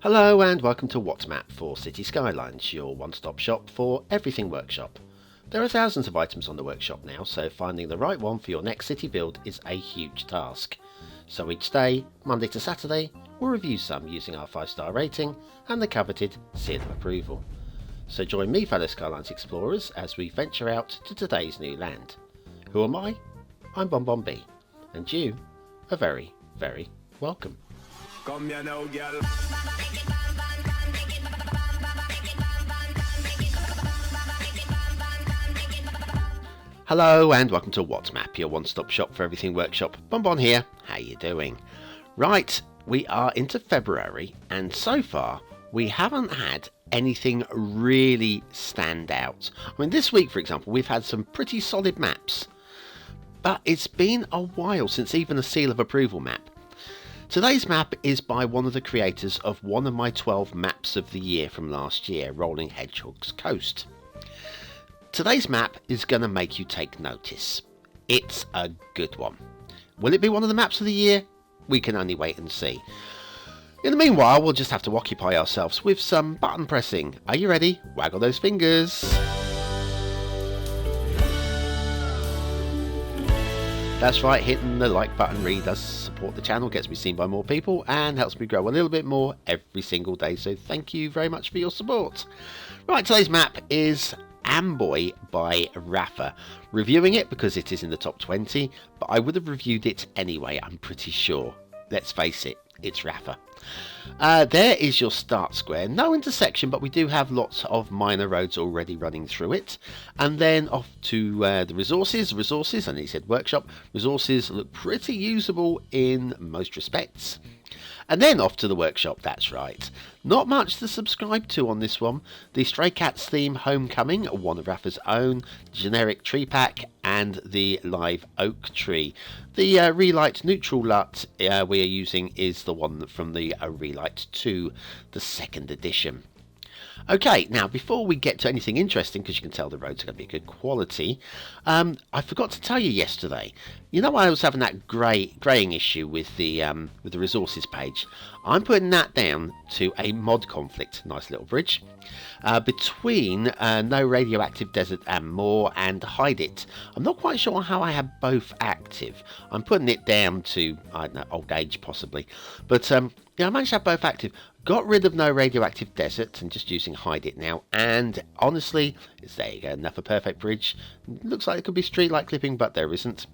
Hello and welcome to WhatMap for Cities Skylines, your one-stop shop for everything workshop. There are thousands of items on the workshop now, so finding the right one for your next city build is a huge task. So each day, Monday to Saturday, we'll review some using our 5-star rating and the coveted seal of approval. So join me, fellow Skylines explorers, as we venture out to today's new land. Who am I? I'm BonBonB, and you are very, very welcome. Come here now, girl. Hello and welcome to WhatMap, your one-stop shop for everything workshop. BonBon here. How you doing? Right, we are into February, and so far we haven't had anything really stand out. I mean, this week, for example, we've had some pretty solid maps, but it's been a while since even a seal of approval map. Today's map is by one of the creators of one of my 12 maps of the year from last year, Rolling Hedgehog's Coast. Today's map is going to make you take notice. It's a good one. Will it be one of the maps of the year? We can only wait and see. In the meanwhile, we'll just have to occupy ourselves with some button pressing. Are you ready? Waggle those fingers. That's right, hitting the like button really does support the channel, gets me seen by more people, and helps me grow a little bit more every single day. So thank you very much for your support. Right, today's map is Amboy by Rafa. Reviewing it because it is in the top 20, but I would have reviewed it anyway, I'm pretty sure. Let's face it, it's Rafa. There is your start square. No intersection, but we do have lots of minor roads already running through it. And then off to the resources. And he said workshop. Resources look pretty usable in most respects. And then off to the workshop, that's right. Not much to subscribe to on this one. The Stray Cats theme Homecoming, one of Rafa's own, generic tree pack, and the live oak tree. The Relight Neutral LUT we are using is the one from the Relight 2, the second edition. Okay, now before we get to anything interesting, because you can tell the roads are going to be good quality, I forgot to tell you yesterday. You know, I was having that greying issue with the resources page. I'm putting that down to a mod conflict, nice little bridge, between No Radioactive Desert and More and Hide It. I'm not quite sure how I have both active. I'm putting it down to, I don't know, old age possibly, but yeah, I managed to have both active. Got rid of No Radioactive Desert and just using Hide It now, and honestly, there you go, enough a perfect bridge. Looks like it could be street light clipping, but there isn't.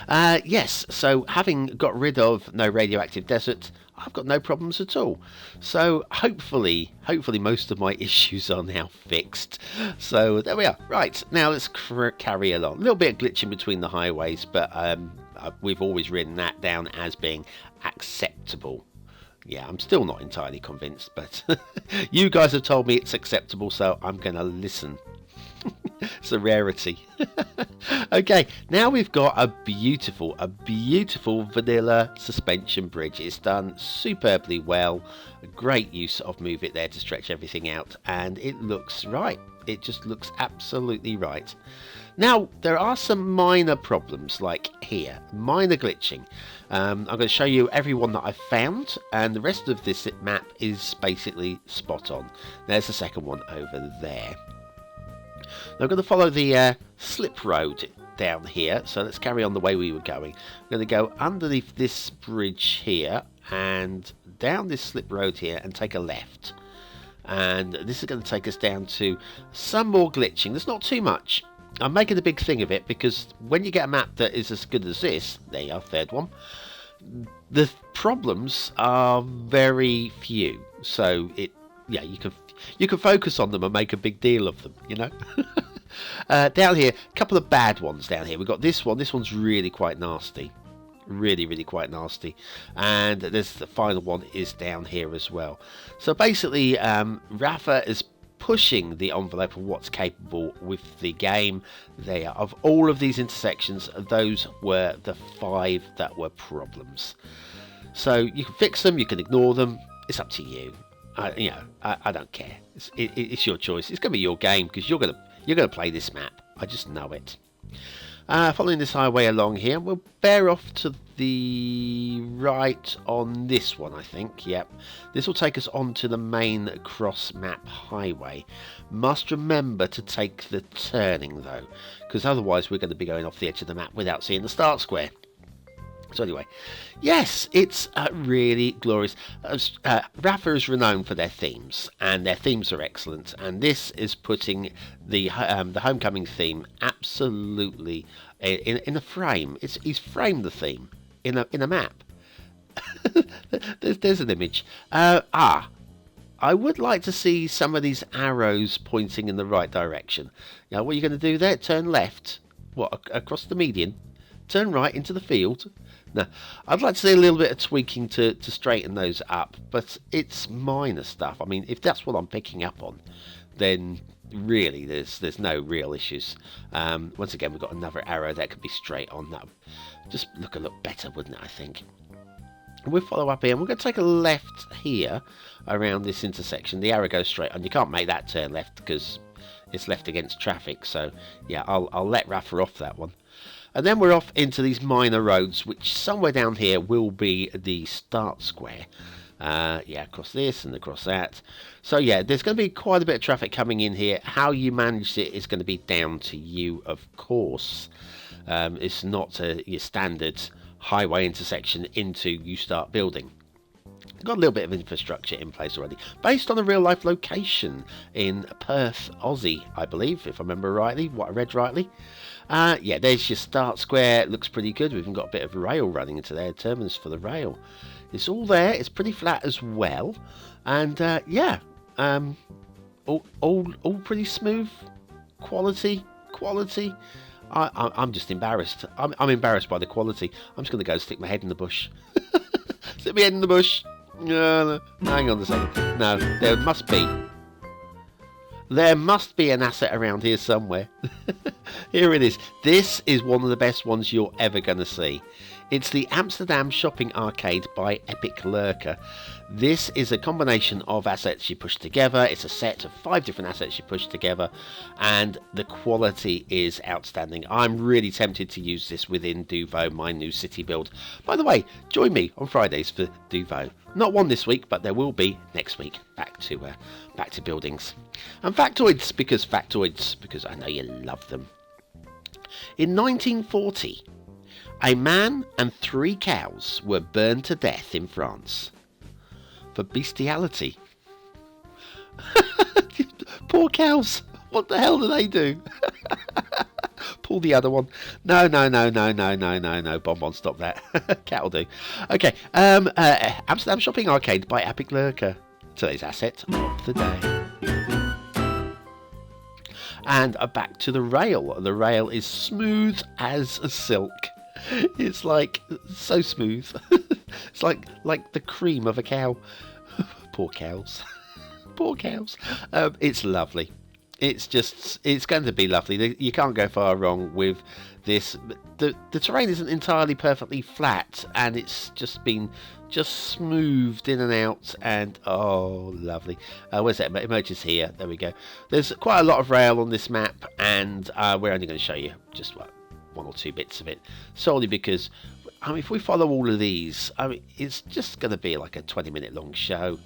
Yes, so having got rid of No Radioactive Desert, I've got no problems at all. So hopefully most of my issues are now fixed. So there we are. Right, now let's carry along. A little bit of glitching between the highways, but we've always written that down as being acceptable. Yeah, I'm still not entirely convinced, but you guys have told me it's acceptable, so I'm going to listen. It's a rarity. Okay, now we've got a beautiful vanilla suspension bridge. It's done superbly well. A great use of Move It there to stretch everything out, and it looks right. It just looks absolutely right. Now, there are some minor problems, like here, minor glitching. I'm going to show you every one that I've found, and the rest of this map is basically spot on. There's the second one over there. Now, I'm going to follow the slip road down here, so let's carry on the way we were going. I'm going to go underneath this bridge here, and down this slip road here, and take a left. And this is going to take us down to some more glitching. There's not too much. I'm making a big thing of it because when you get a map that is as good as this, there you are, third one, the problems are very few. So yeah, you can focus on them and make a big deal of them, you know. Down here, a couple of bad ones down here. We've got this one. This one's really quite nasty. Really quite nasty. And there's the final one is down here as well. So basically, Rafa is pushing the envelope of what's capable with the game. There, of all of these intersections, those were the 5 that were problems. So you can fix them, you can ignore them. It's up to you. I don't care. It's your choice. It's going to be your game because you're going to play this map. I just know it. Following this highway along here, we'll bear off to the right on this one, I think. Yep. This will take us onto the main cross map highway. Must remember to take the turning though, because otherwise we're going to be going off the edge of the map without seeing the start square. So anyway, yes, it's really glorious. Rafa is renowned for their themes, and their themes are excellent. And this is putting the homecoming theme absolutely in a frame. He's framed the theme in a map. there's an image. I would like to see some of these arrows pointing in the right direction. Now, what are you going to do there? Turn left. What, across the median? Turn right into the field? No, I'd like to see a little bit of tweaking to straighten those up, but it's minor stuff. I mean, if that's what I'm picking up on, then really there's no real issues. Once again, we've got another arrow that could be straight on. That would just look a lot better, wouldn't it, I think? We'll follow up here. We're going to take a left here around this intersection. The arrow goes straight on. You can't make that turn left because it's left against traffic. So, yeah, I'll let Rafa off that one. And then we're off into these minor roads, which somewhere down here will be the start square. Yeah, across this and across that. So yeah, there's going to be quite a bit of traffic coming in here. How you manage it is going to be down to you, of course. It's not your standard highway intersection into you start building. Got a little bit of infrastructure in place already, based on a real life location in Perth, Aussie, I believe, if I remember rightly, what I read rightly. Yeah, there's your start square. It looks pretty good. We've even got a bit of rail running into there, terminus for the rail. It's all there. It's pretty flat as well, and yeah, all pretty smooth. Quality. I'm just embarrassed. I'm embarrassed by the quality. I'm just going to go stick my head in the bush. Stick my head in the bush. No, hang on a second. No, there must be an asset around here somewhere. Here it is. This is one of the best ones you're ever going to see. It's the Amsterdam Shopping Arcade by Epic Lurker. This is a combination of assets you push together. It's a set of 5 different assets you push together, and the quality is outstanding. I'm really tempted to use this within Duvo, my new city build. By the way, join me on Fridays for Duvo. Not one this week, but there will be next week. Back to buildings. And factoids, because I know you love them. In 1940, a man and 3 cows were burned to death in France for bestiality. Poor cows. What the hell do they do? Pull the other one. No. BonBon, stop that. Cat'll do. Okay. Amsterdam Shopping Arcade by Epic Lurker. Today's asset of the day. And back to the rail. The rail is smooth as silk. It's like so smooth. It's like the cream of a cow. Poor cows. Poor cows. It's lovely. It's going to be lovely. You can't go far wrong with this. The terrain isn't entirely perfectly flat, and it's just smoothed in and out, and oh, lovely. Where's that? It emerges here. There we go. There's quite a lot of rail on this map, and we're only going to show you just one or 2 bits of it, solely because, I mean, if we follow all of these, I mean, it's just going to be like a 20-minute long show.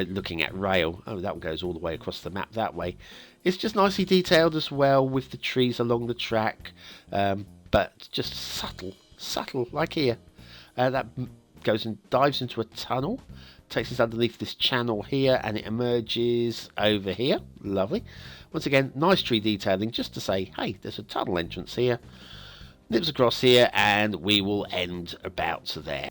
Looking at rail, that one goes all the way across the map that way. It's just nicely detailed as well, with the trees along the track, but just subtle, like here. That goes and dives into a tunnel, takes us underneath this channel here, and it emerges over here. Lovely. Once again, nice tree detailing, just to say, hey, there's a tunnel entrance here. Nips across here, and we will end about there.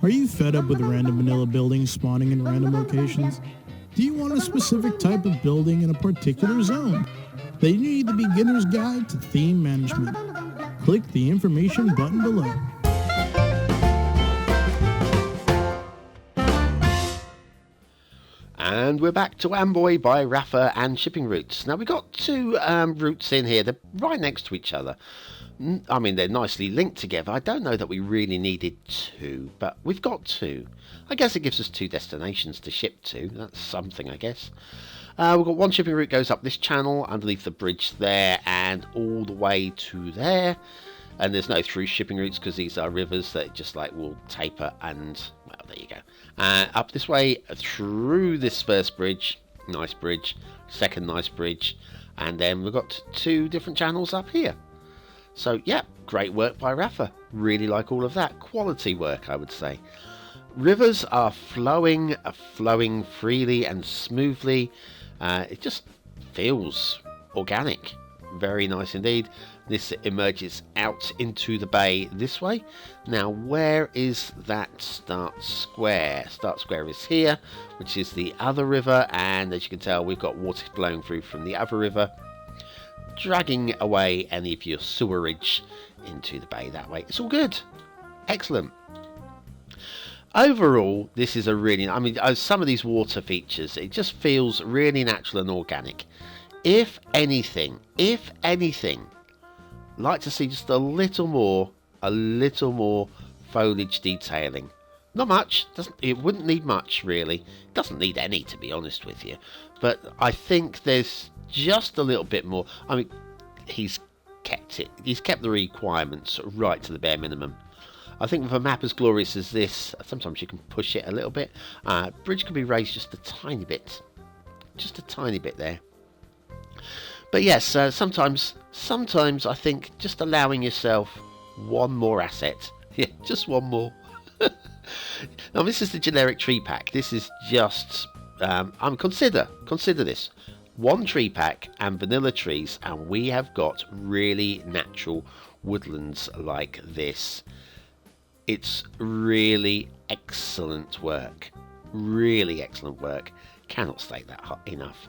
Are you fed up with random vanilla buildings spawning in random locations? Do you want a specific type of building in a particular zone? Then you need the beginner's guide to theme management. Click the information button below. And we're back to Amboy by Rafa and shipping routes. Now we've got 2 routes in here. They're right next to each other. I mean, they're nicely linked together. I don't know that we really needed 2, but we've got 2. I guess it gives us 2 destinations to ship to. That's something, I guess. We've got one shipping route goes up this channel, underneath the bridge there, and all the way to there. And there's no through shipping routes because these are rivers that just like will taper and, well, there you go. Up this way through this first bridge, nice bridge, second nice bridge, and then we've got 2 different channels up here. So yeah, great work by Rafa. Really like all of that. Quality work, I would say. Rivers are flowing freely and smoothly. It just feels organic. Very nice indeed. This emerges out into the bay this way. Now, where is that start square? Start square is here, which is the other river, and as you can tell, we've got water blowing through from the other river, dragging away any of your sewerage into the bay that way. It's all good. Excellent. Overall, this is a really, I mean, some of these water features, it just feels really natural and organic. If anything, like to see just a little more foliage detailing. Not much, it wouldn't need much really. It doesn't need any, to be honest with you. But I think there's just a little bit more. I mean, he's kept the requirements right to the bare minimum. I think with a map as glorious as this, sometimes you can push it a little bit. Bridge can be raised just a tiny bit there. But yes, sometimes I think just allowing yourself one more asset. Yeah, just one more. Now this is the generic tree pack. This is just, consider this. 1 tree pack and vanilla trees, and we have got really natural woodlands like this. It's really excellent work. Really excellent work. Cannot state that enough.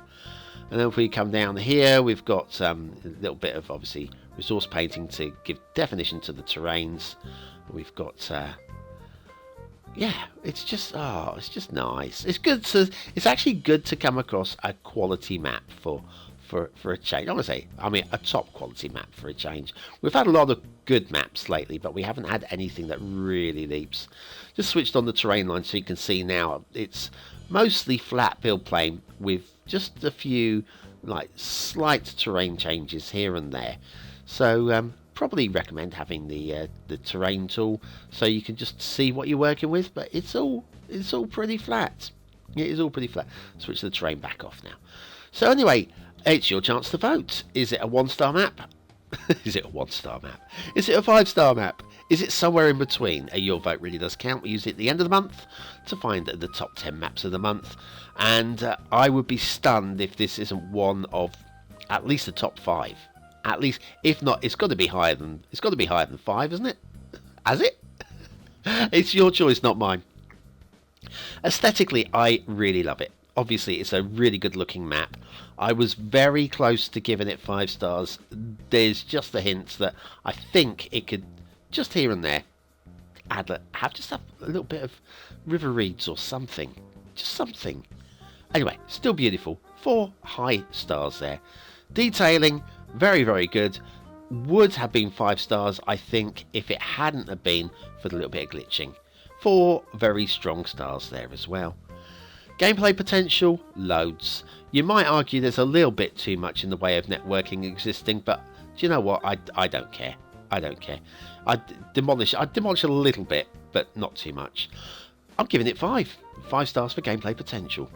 And then if we come down here, we've got a little bit of, obviously, resource painting to give definition to the terrains. We've got, yeah, it's just nice. It's good to, it's actually good to come across a quality map for a change. I mean, a top quality map for a change. We've had a lot of good maps lately, but we haven't had anything that really leaps. Just switched on the terrain line so you can see now it's mostly flat build plane with just a few like slight terrain changes here and there. So probably recommend having the terrain tool so you can just see what you're working with. But it's all pretty flat. It is all pretty flat. Switch the terrain back off now. So anyway, it's your chance to vote. Is it a 1-star map? Is it a 1-star map? Is it a 5-star map? Is it somewhere in between? Your vote really does count. We use it at the end of the month to find the top 10 maps of the month. And I would be stunned if this isn't one of at least the top 5. At least, if not, it's got to be higher than 5, isn't it? Has it? It's your choice, not mine. Aesthetically, I really love it. Obviously, it's a really good looking map. I was very close to giving it 5 stars. There's just the hints that I think it could, just here and there, have a little bit of river reeds or something. Just something. Anyway, still beautiful. 4 high stars there. Detailing, very, very good. Would have been 5 stars, I think, if it hadn't have been for the little bit of glitching. 4 very strong stars there as well. Gameplay potential, loads. You might argue there's a little bit too much in the way of networking existing, but do you know what? I don't care. I don't care. I'd demolish a little bit, but not too much. I'm giving it 5. 5 stars for gameplay potential.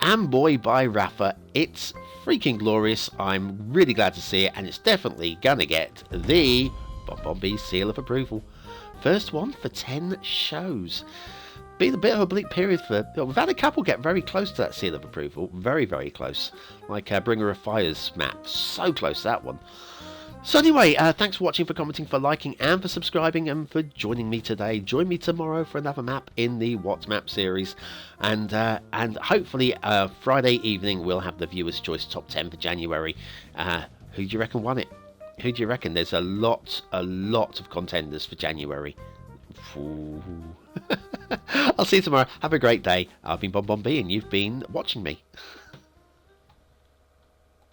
Amboy by Rafa. It's freaking glorious. I'm really glad to see it, and it's definitely gonna get the BonBonB seal of approval. First one for 10 shows. Been a bit of a bleak period for... We've had a couple get very close to that seal of approval. Very, very close. Like Bringer of Fire's map. So close, that one. So anyway, thanks for watching, for commenting, for liking, and for subscribing, and for joining me today. Join me tomorrow for another map in the What Map series. And hopefully Friday evening we'll have the Viewer's Choice Top 10 for January. Who do you reckon won it? Who do you reckon? There's a lot of contenders for January. I'll see you tomorrow. Have a great day. I've been BonBonB and you've been watching me.